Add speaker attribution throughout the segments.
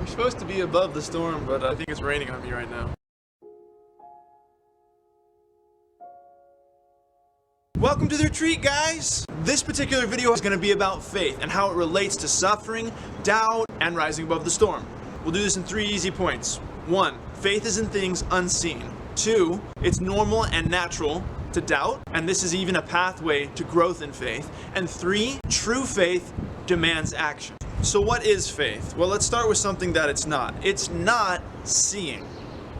Speaker 1: We're supposed to be above the storm, but I think it's raining on me right now. Welcome to the retreat, guys! This particular video is going to be about faith and how it relates to suffering, doubt, and rising above the storm. We'll do this in 3 easy points. 1. Faith is in things unseen. 2. It's normal and natural to doubt, and this is even a pathway to growth in faith. And 3. True faith demands action. So what is faith? Well, let's start with something that it's not. It's not seeing.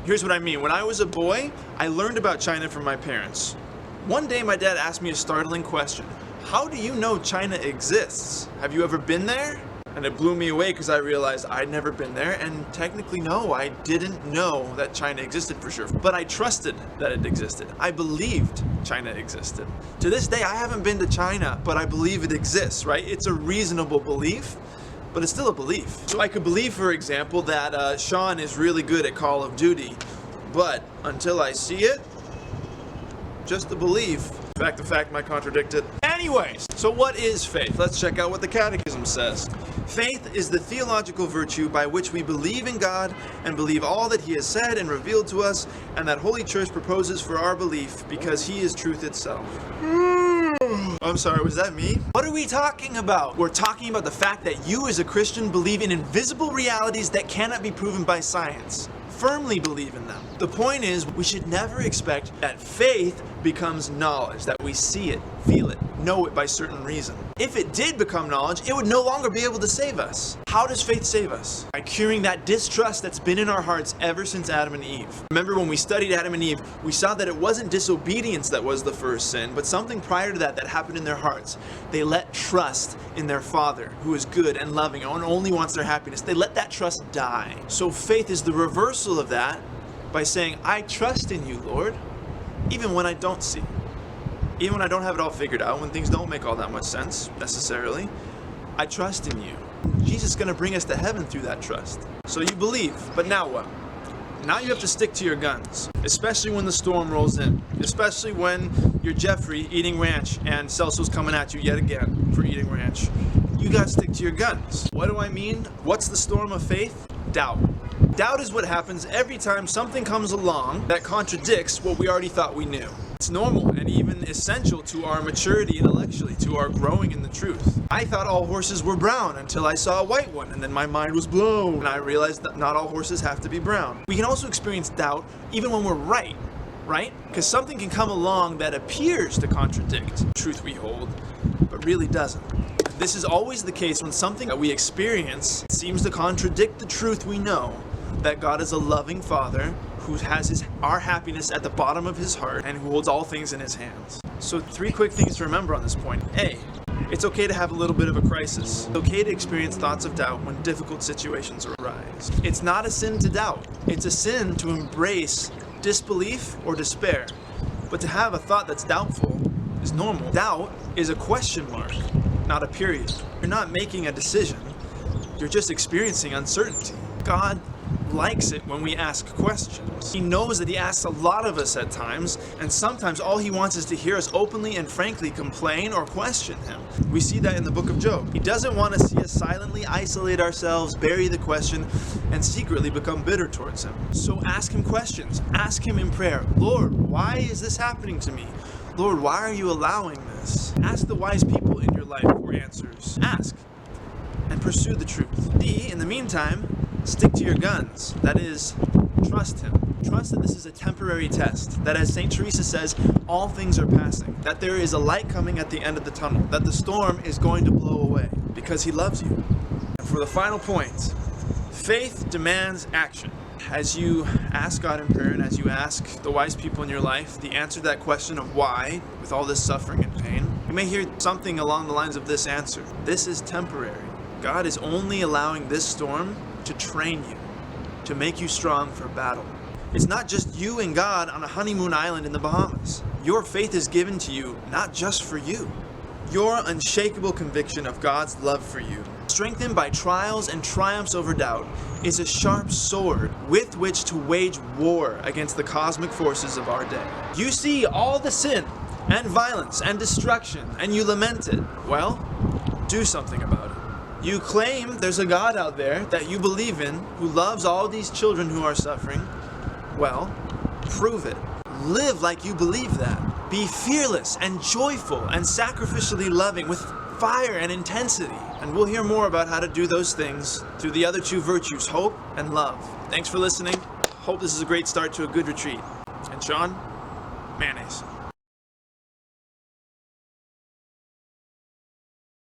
Speaker 1: Here's what I mean. When I was a boy, I learned about China from my parents. One day my dad asked me a startling question. How do you know China exists? Have you ever been there? And it blew me away because I realized I'd never been there, and technically no, I didn't know that China existed for sure. But I trusted that it existed. I believed China existed. To this day, I haven't been to China, but I believe it exists, right? It's a reasonable belief, but it's still a belief. So I could believe, for example, that Sean is really good at Call of Duty, but until I see it, just a belief. The fact might contradict it. Anyways, so what is faith? Let's check out what the Catechism says. Faith is the theological virtue by which we believe in God and believe all that He has said and revealed to us, and that Holy Church proposes for our belief because He is truth itself. I'm sorry, was that me? What are we talking about? We're talking about the fact that you as a Christian believe in invisible realities that cannot be proven by science. Firmly believe in them. The point is, we should never expect that faith becomes knowledge, that we see it, feel it, know it by certain reason. If it did become knowledge, it would no longer be able to save us. How does faith save us? By curing that distrust that's been in our hearts ever since Adam and Eve. Remember when we studied Adam and Eve, we saw that it wasn't disobedience that was the first sin, but something prior to that happened in their hearts. They let trust in their Father, who is good and loving and only wants their happiness. They let that trust die. So faith is the reversal of that by saying, I trust in you, Lord, even when I don't see. Even when I don't have it all figured out, when things don't make all that much sense, necessarily, I trust in you. Jesus is going to bring us to heaven through that trust. So you believe, but now what? Now you have to stick to your guns, especially when the storm rolls in, especially when you're Jeffrey eating ranch and Celso's coming at you yet again for eating ranch. You got to stick to your guns. What do I mean? What's the storm of faith? Doubt. Doubt is what happens every time something comes along that contradicts what we already thought we knew. It's normal and even essential to our maturity intellectually, to our growing in the truth. I thought all horses were brown until I saw a white one, and then my mind was blown, and I realized that not all horses have to be brown. We can also experience doubt even when we're right? Because something can come along that appears to contradict the truth we hold, but really doesn't. This is always the case when something that we experience seems to contradict the truth we know, that God is a loving Father who has our happiness at the bottom of His heart and who holds all things in His hands. So 3 quick things to remember on this point. A, it's okay to have a little bit of a crisis. It's okay to experience thoughts of doubt when difficult situations arise. It's not a sin to doubt. It's a sin to embrace disbelief or despair. But to have a thought that's doubtful is normal. Doubt is a question mark, not a period. You're not making a decision. You're just experiencing uncertainty. God likes it when we ask questions. He knows that He asks a lot of us at times, and sometimes all He wants is to hear us openly and frankly complain or question Him. We see that in the book of Job. He doesn't want to see us silently isolate ourselves, bury the question, and secretly become bitter towards Him. So ask Him questions. Ask Him in prayer. Lord, why is this happening to me? Lord, why are you allowing this? Ask the wise people in your life for answers. Ask and pursue the truth. B, in the meantime, stick to your guns. That is, trust Him. Trust that this is a temporary test. That, as St. Teresa says, all things are passing. That there is a light coming at the end of the tunnel. That the storm is going to blow away because He loves you. And for the final point, faith demands action. As you ask God in prayer and as you ask the wise people in your life the answer to that question of why, with all this suffering and pain, you may hear something along the lines of this answer. This is temporary. God is only allowing this storm to train you, to make you strong for battle. It's not just you and God on a honeymoon island in the Bahamas. Your faith is given to you not just for you. Your unshakable conviction of God's love for you, strengthened by trials and triumphs over doubt, is a sharp sword with which to wage war against the cosmic forces of our day. You see all the sin and violence and destruction, and you lament it. Well, do something about it. You claim there's a God out there that you believe in who loves all these children who are suffering. Well, prove it. Live like you believe that. Be fearless and joyful and sacrificially loving with fire and intensity. And we'll hear more about how to do those things through the other two virtues, hope and love. Thanks for listening. Hope this is a great start to a good retreat. And Sean, mayonnaise.